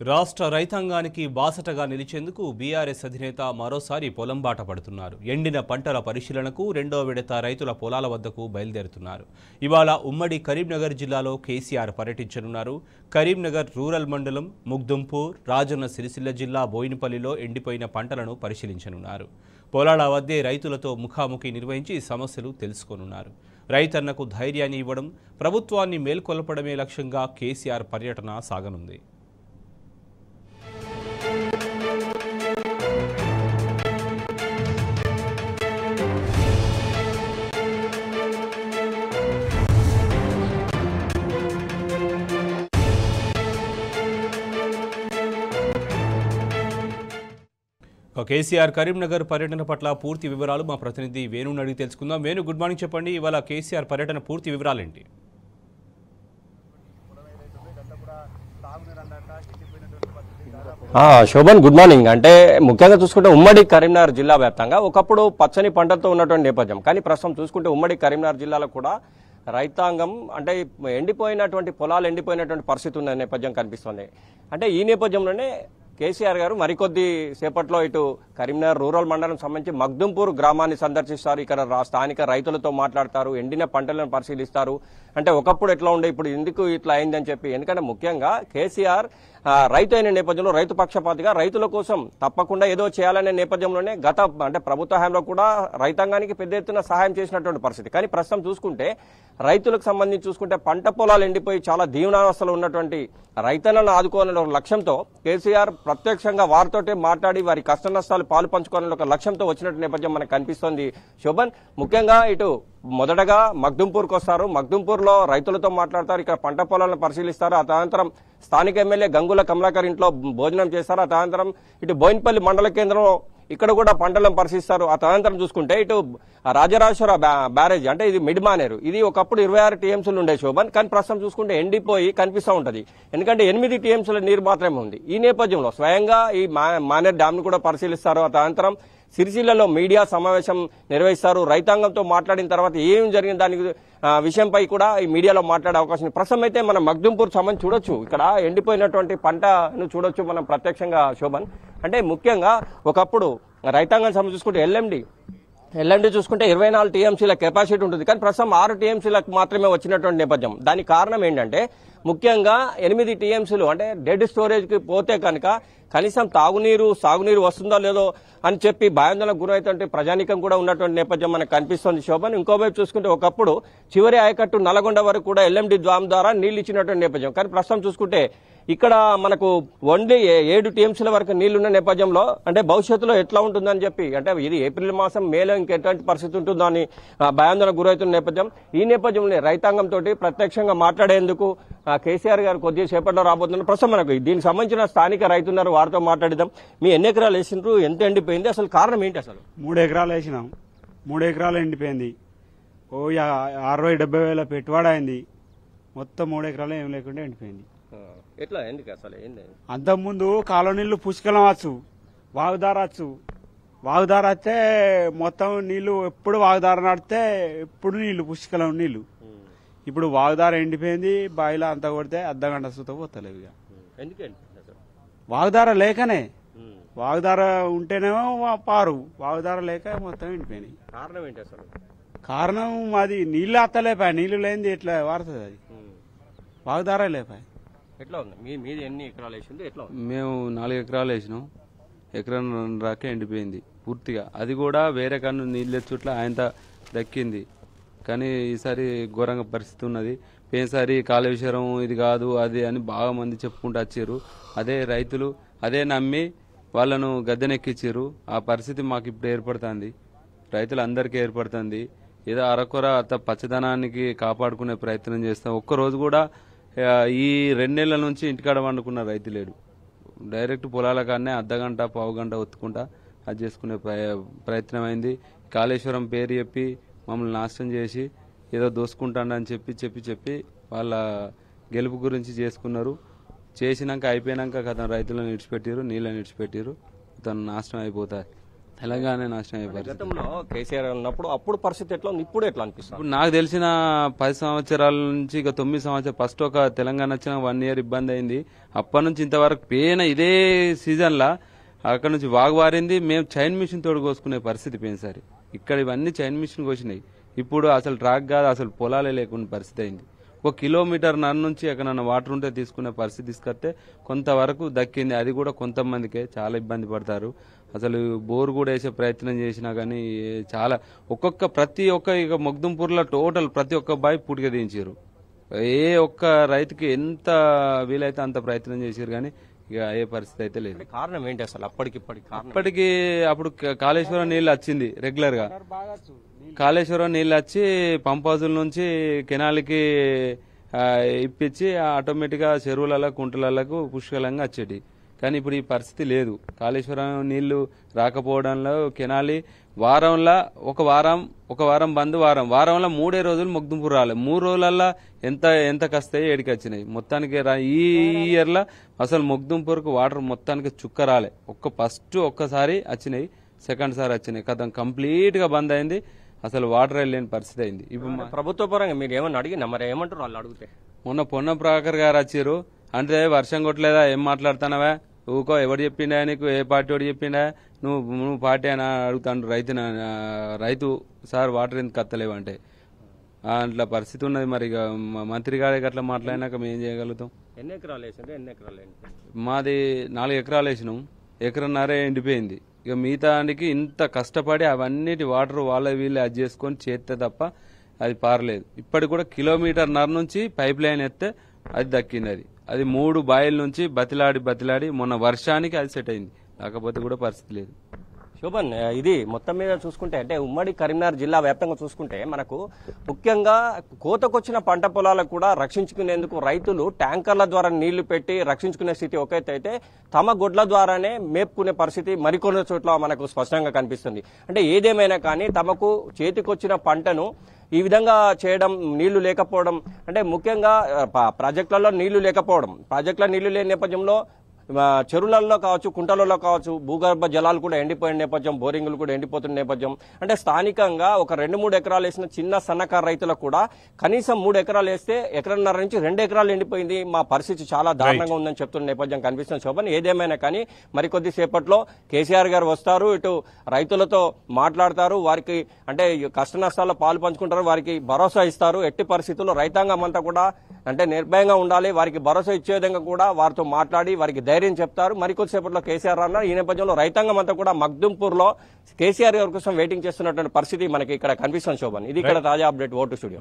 రాష్ట్ర రైతాంగానికి బాసటగా నిలిచేందుకు బీఆర్ఎస్ అధినేత మరోసారి పొలం బాట పడుతున్నారు. ఎండిన పంటల పరిశీలనకు రెండో విడత రైతుల పొలాల వద్దకు బయలుదేరుతున్నారు. ఇవాళ ఉమ్మడి కరీంనగర్ జిల్లాలో కేసీఆర్ పర్యటించనున్నారు. కరీంనగర్ రూరల్ మండలం ముగ్దుంపూర్, రాజన్న సిరిసిల్ల జిల్లా బోయినపల్లిలో ఎండిపోయిన పంటలను పరిశీలించనున్నారు. పొలాల వద్దే రైతులతో ముఖాముఖి నిర్వహించి సమస్యలు తెలుసుకోనున్నారు. రైతన్నకు ధైర్యాన్ని ఇవ్వడం, ప్రభుత్వాన్ని మేల్కొల్పడమే లక్ష్యంగా కేసీఆర్ పర్యటన సాగనుంది. కేసీఆర్ కరీంనగర్ పర్యటన పట్ల పూర్తి వివరాలు మా ప్రతినిధి వేణుని అడిగి తెలుసుకుందాం. Venu, good morning. చెప్పండి, ఇవాళ కేసీఆర్ పర్యటన పూర్తి వివరాలు ఏంటి? Shobhan, good morning. అంటే ముఖ్యంగా చూసుకుంటే ఉమ్మడి కరీంనగర్ జిల్లా వ్యాప్తంగా ఒకప్పుడు పచ్చని పంటలతో ఉన్నటువంటి నేపథ్యం, కానీ ప్రస్తుతం చూసుకుంటే ఉమ్మడి కరీంనగర్ జిల్లాలో కూడా రైతాంగం అంటే ఎండిపోయినటువంటి పొలాలు ఎండిపోయినటువంటి పరిస్థితి ఉన్న నేపథ్యం కనిపిస్తుంది. అంటే ఈ నేపథ్యంలోనే కేసీఆర్ గారు మరికొద్ది సేపట్లో ఇటు కరీంనగర్ రూరల్ మండలం సంబంధించి మగ్దుంపూర్ గ్రామాన్ని సందర్శిస్తారు. ఇక్కడ స్థానిక రైతులతో మాట్లాడతారు, ఎండిన పంటలను పరిశీలిస్తారు. అంటే ఒకప్పుడు ఎట్లా ఉండే, ఇప్పుడు ఎందుకు ఇట్లా అయిందని చెప్పి. ఎందుకంటే ముఖ్యంగా కేసీఆర్ రైతు అయిన నేపథ్యంలో రైతు పక్షపాతిగా రైతుల కోసం తప్పకుండా ఏదో చేయాలనే నేపథ్యంలోనే అంటే ప్రభుత్వ హయాంలో కూడా రైతాంగానికి పెద్ద ఎత్తున సహాయం చేసినటువంటి పరిస్థితి. కానీ ప్రస్తుతం చూసుకుంటే రైతులకు సంబంధించి చూసుకుంటే పంట పొలాలు ఎండిపోయి చాలా దీవనావస్థలో ఉన్నటువంటి రైతన్నలను ఆదుకోవాలనే ఒక లక్ష్యంతో కేసీఆర్ ప్రత్యక్షంగా వారితోటే మాట్లాడి వారి కష్ట నష్టాలు పాలు పంచుకోవాలనే ఒక లక్ష్యంతో వచ్చినట్టు నేపథ్యం మనకు కనిపిస్తోంది. శోభన్, ముఖ్యంగా ఇటు మొదటగా మగ్దుంపూర్కి వస్తారు. మగ్దుంపూర్లో రైతులతో మాట్లాడతారు, ఇక్కడ పంట పొలాలను పరిశీలిస్తారు. ఆ తదనంతరం స్థానిక ఎమ్మెల్యే గంగుల కమలాకర్ ఇంట్లో భోజనం చేస్తారు. ఆ తదనంతరం ఇటు బోయినపల్లి మండల కేంద్రంలో ఇక్కడ కూడా పంటలను పరిశీలిస్తారు. ఆ తదనంతరం చూసుకుంటే ఇటు రాజరాజేశ్వర బ్యారేజ్, అంటే ఇది మిడ్ మానేరు, ఇది ఒకప్పుడు 26 టీఎంసీలు ఉండే శోభన్, కానీ ప్రస్తుతం చూసుకుంటే ఎండిపోయి కనిపిస్తూ ఉంటది. ఎందుకంటే 8 టీఎంసీల నీరు మాత్రమే ఉంది. ఈ నేపథ్యంలో స్వయంగా ఈ మానేరు డ్యామ్ ను కూడా పరిశీలిస్తారు. ఆ తదనంతరం సిరిసిల్లలో మీడియా సమావేశం నిర్వహిస్తారు. రైతాంగంతో మాట్లాడిన తర్వాత ఏం జరిగిన దాని విషయంపై కూడా ఈ మీడియాలో మాట్లాడే అవకాశం ఉంది. ప్రస్తుతం అయితే మనం మగ్దుంపూర్ సంబంధించి చూడొచ్చు, ఇక్కడ ఎండిపోయినటువంటి పంటను చూడొచ్చు మనం ప్రత్యక్షంగా శోభన్. అంటే ముఖ్యంగా ఒకప్పుడు రైతాంగం సంబంధించి చూసుకుంటే ఎల్ఎండి చూసుకుంటే 24 టీఎంసీల కెపాసిటీ ఉంటుంది, కానీ ప్రస్తుతం 6 టీఎంసీలకు మాత్రమే వచ్చినటువంటి నేపథ్యం. దానికి కారణం ఏంటంటే ముఖ్యంగా 8 టీఎంసీలు అంటే డెడ్ స్టోరేజ్ కి పోతే కనుక కనీసం సాగునీరు వస్తుందో లేదో అని చెప్పి భయాందోళనకు గురైతే ప్రజానీకం కూడా ఉన్నటువంటి నేపథ్యం మనకు కనిపిస్తుంది శోభన్. ఇంకోవైపు చూసుకుంటే ఒకప్పుడు చివరి ఆయకట్టు నల్గొండ వరకు కూడా ఎల్ఎండి డ్యామ్ ద్వారా నీళ్లు ఇచ్చినటువంటి నేపథ్యం, కానీ ప్రస్తుతం చూసుకుంటే ఇక్కడ మనకు ఓన్లీ 7 టీఎంసీల వరకు నీళ్లున్న నేపథ్యంలో అంటే భవిష్యత్తులో ఎట్లా ఉంటుందని చెప్పి, అంటే ఇది ఏప్రిల్ మాసం మేలో ఇంకెటువంటి పరిస్థితి ఉంటుందో అని భయాందోళనకు గురవుతున్న నేపథ్యం. ఈ నేపథ్యంలో రైతాంగంతో ప్రత్యక్షంగా మాట్లాడేందుకు కేసీఆర్ గారు కొద్దిగా సేపట్లో రాబోతున్నారు. ప్రస్తుతం మనకు దీనికి సంబంధించిన స్థానిక రైతున్నారు, వారితో మాట్లాడిద్దాం. మీ ఎన్ని ఎకరాలు వేసినారు, ఎంత ఎండిపోయింది, అసలు కారణం ఏంటి? అసలు 3 ఎకరాలు వేసినాం, 3 ఎకరాలు ఎండిపోయింది. 60-70 వేల పెట్టుబడి అయింది. మొత్తం 3 ఎకరాలు ఏం లేకుండా ఎండిపోయింది. ఎట్లా, ఎందుకు అసలు ఏంది? అంతకుముందు కాలువనీళ్లు పుష్కలం వచ్చు, వాగుదార వస్తే మొత్తం నీళ్లు ఎప్పుడు వాగుదార నడితే ఎప్పుడు నీళ్లు పుష్కలం నీళ్లు. ఇప్పుడు వాగుదార ఎండిపోయింది, బాయిలో అంతా కొడితే అర్ధగంట సూత పోతలేవు. ఇక వాగుదార లేకనే, వాగుదార ఉంటేనేమో పారు, వాగుదార లేక మొత్తం ఎండిపోయినాయి. కారణం ఏంటి అసలు? కారణం అది నీళ్లు అత్తలేపాయి, నీళ్లు లేనిది ఎట్లా వాడుతుంది, అది వాగుదార లేపాయి. ఎట్లా ఉంది మీది ఎన్ని ఎకరాలు వేసింది? ఎట్లా ఉంది? మేము 4 ఎకరాలు వేసినాం, ఎకరం రాకే ఎండిపోయింది పూర్తిగా. అది కూడా వేరే కన్ను నీళ్ళు ఎచ్చుట్ల ఆయనతో దక్కింది, కానీ ఈసారి ఘోరంగా పరిస్థితి ఉన్నది. పోయినసారి కాళేశ్వరం ఇది కాదు అది అని బాగా మంది చెప్పుకుంటూ వచ్చారు. అదే రైతులు అదే నమ్మి వాళ్ళను గద్దెనెక్కించారు. ఆ పరిస్థితి మాకు ఇప్పుడు ఏర్పడుతుంది, రైతులందరికీ ఏర్పడుతుంది. ఏదో అరకొర పచ్చదనానికి కాపాడుకునే ప్రయత్నం చేస్తాం. ఒక్కరోజు కూడా ఈ 2 నెలల నుంచి ఇంటికాడ వండుకున్న రైతు లేడు. డైరెక్ట్ పొలాల కాడనే అర్ధగంట పావుగంట ఒత్తుకుంటా అది చేసుకునే ప్రయత్నం అయింది. కాళేశ్వరం పేరు చెప్పి మమ్మల్ని నాశనం చేసి ఏదో దోసుకుంటాడని చెప్పి వాళ్ళ గెలుపు గురించి చేసుకున్నారు. చేసినాక అయిపోయినాక కథ రైతులను విడిచిపెట్టారు, నీళ్ళని విడిచిపెట్టారు, తను నాశనం అయిపోతారు. తెలంగాణ నాశనం అయ్యే పరిస్థితి. గతంలో కేసీఆర్ ఉన్నప్పుడు అప్పుడు పరిస్థితి ఎట్లా ఉంది, ఇప్పుడు ఎట్లా అనిపిస్తుంది? ఇప్పుడు నాకు తెలిసిన 10 సంవత్సరాల నుంచి ఇక 9 సంవత్సరాలు ఫస్ట్ ఒక తెలంగాణ వచ్చిన 1 ఇయర్ ఇబ్బంది అయింది. అప్పటి నుంచి ఇంతవరకు పేన ఇదే సీజన్లా అక్కడ నుంచి వాగువారింది. మేము చైన్ మిషన్ తోడు కోసుకునే పరిస్థితి పోయినసారి. ఇక్కడ ఇవన్నీ చైన్ మిషన్ కోసినాయి. ఇప్పుడు అసలు ట్రాక్ కాదు, అసలు పొలాలే లేకుండా పరిస్థితి అయింది. 1 కిలోమీటర్ నుంచి ఎక్కడన్నా వాటర్ ఉంటే తీసుకునే పరిస్థితి తీసుకొస్తే కొంతవరకు దక్కింది. అది కూడా కొంతమందికే చాలా ఇబ్బంది పడతారు. అసలు బోర్ కూడా వేసే ప్రయత్నం చేసినా కానీ చాలా ప్రతి ఒక్క ఇక మొగ్దుంపూర్లో టోటల్ ప్రతి ఒక్క బావి పూటిగా దించారు. ఏ ఒక్క రైతుకి ఎంత వీలైతే అంత ప్రయత్నం చేశారు కానీ ఇక అయ్యే పరిస్థితి అయితే లేదు. కారణం ఏంటి అసలు అప్పటికిప్పటికి? అప్పటికి అప్పుడు కాళేశ్వరం నీళ్ళు వచ్చింది రెగ్యులర్ గా. కాళేశ్వరం నీళ్ళు వచ్చి పంప్ హౌజుల నుంచి కెనాల్కి ఇప్పించి ఆటోమేటిక్ గా చెరువులలో కుంటలకు పుష్కలంగా వచ్చేటి. కానీ ఇప్పుడు ఈ పరిస్థితి లేదు. కాళేశ్వరం నీళ్లు రాకపోవడంలో కెనాలి వారంలో ఒక వారం బంద్, వారంలో 3 రోజులు మొగ్దుంపూర్ రాలే. 3 రోజులల్లో ఎంత కస్తాయి ఏడికి వచ్చినాయి. మొత్తానికి ఈ ఇయర్ లో అసలు మొగ్దుంపూర్కు వాటర్ మొత్తానికి చుక్క రాలే. ఫస్ట్ ఒక్కసారి వచ్చినాయి, సెకండ్ సారి వచ్చినాయి, కథం కంప్లీట్ గా బంద్ అయింది. అసలు వాటర్ వెళ్ళలేని పరిస్థితి అయింది. ఇప్పుడు ప్రభుత్వ పరంగా మీరు ఏమన్నా అడిగినా మరి ఏమంటారు వాళ్ళు అడిగితే? మొన్న పొన్నం ప్రభాకర్ గారు వచ్చారు. అంటే వర్షం కొట్టలేదా, ఏం మాట్లాడుతున్నావా, ఊకో ఎవడు చెప్పిండా నీకు, ఏ పార్టీ వాడు చెప్పిండా, నువ్వు పార్టీ అని అడుగుతాడు రైతు సార్ వాటర్ ఎందుకు కత్తలేవు అంటే అట్లా పరిస్థితి ఉన్నది. మరి ఇక మంత్రి గారికి అట్లా మాట్లాడినాక మేము ఏం చేయగలుగుతాం? ఎన్ని ఎకరాలు వేసిండ్రు? ఎన్ని ఎకరాలు? మాది 4 ఎకరాలు వేసినాం, 1.5 ఎకరం ఎండిపోయింది. ఇక మిగతానికి ఇంత కష్టపడి అవన్నిటి వాటర్ వాళ్ళ వీళ్ళే అది చేసుకొని చేస్తే తప్ప అది పారలేదు. ఇప్పటికి కూడా 1.5 కిలోమీటర్ నుంచి పైప్ లైన్ ఎత్తే అది దక్కింది. అది 3 బాయిల నుంచి బతిలాడి మొన్న వర్షానికి అది సెట్ అయింది. లేకపోతే కూడా పరిస్థితి లేదు. శోభన్, ఇది మొత్తం మీద చూసుకుంటే అంటే ఉమ్మడి కరీంనగర్ జిల్లా వ్యాప్తంగా చూసుకుంటే మనకు ముఖ్యంగా కోతకొచ్చిన పంట పొలాలకు కూడా రక్షించుకునేందుకు రైతులు ట్యాంకర్ల ద్వారా నీళ్లు పెట్టి రక్షించుకునే స్థితి ఒక ఎత్తు అయితే తమ గొడ్ల ద్వారానే మేపుకునే పరిస్థితి మరికొన్ని చోట్ల మనకు స్పష్టంగా కనిపిస్తుంది. అంటే ఏదేమైనా కానీ తమకు చేతికొచ్చిన పంటను ఈ విధంగా చేయడం, నీళ్లు లేకపోవడం, అంటే ముఖ్యంగా ప్రాజెక్టులలో నీళ్లు లేకపోవడం, ప్రాజెక్టుల నీళ్లు లేని నేపథ్యంలో చెరువులలో కావచ్చు, కుంటలలో కావచ్చు, భూగర్భ జలాలు కూడా ఎండిపోయిన నేపథ్యం, బోరింగులు కూడా ఎండిపోతున్న నేపథ్యం. అంటే స్థానికంగా ఒక 2-3 ఎకరాలు వేసిన చిన్న సన్నకారు రైతులకు కూడా కనీసం 3 ఎకరాలు వేస్తే 1.5 ఎకరం నుంచి 2 ఎకరాలు ఎండిపోయింది, మా పరిస్థితి చాలా దారుణంగా ఉందని చెప్తున్న నేపథ్యం కనిపిస్తుంది. శోభన్, ఏదేమైనా కానీ మరికొద్ది సేపట్లో కేసీఆర్ గారు వస్తారు, ఇటు రైతులతో మాట్లాడతారు, వారికి అంటే కష్ట నష్టాల్లో పాలు పంచుకుంటారు, వారికి భరోసా ఇస్తారు. ఎట్టి పరిస్థితుల్లో రైతాంగం అంతా కూడా అంటే నిర్భయంగా ఉండాలి, వారికి భరోసా ఇచ్చే విధంగా కూడా వారితో మాట్లాడి వారికి ధైర్యం చెప్తారు. మరికొద్దిసేపట్లో కేసీఆర్ అన్నారు. ఈ నేపథ్యంలో రైతాంగం అంతా కూడా మగ్దుంపూర్ లో కేసీఆర్ గారి కోసం వెయిటింగ్ చేస్తున్నటువంటి పరిస్థితి మనకి ఇక్కడ కనిపిస్తుంది. శోభన్, ఇది ఇక్కడ తాజా అప్డేట్. Vote studio.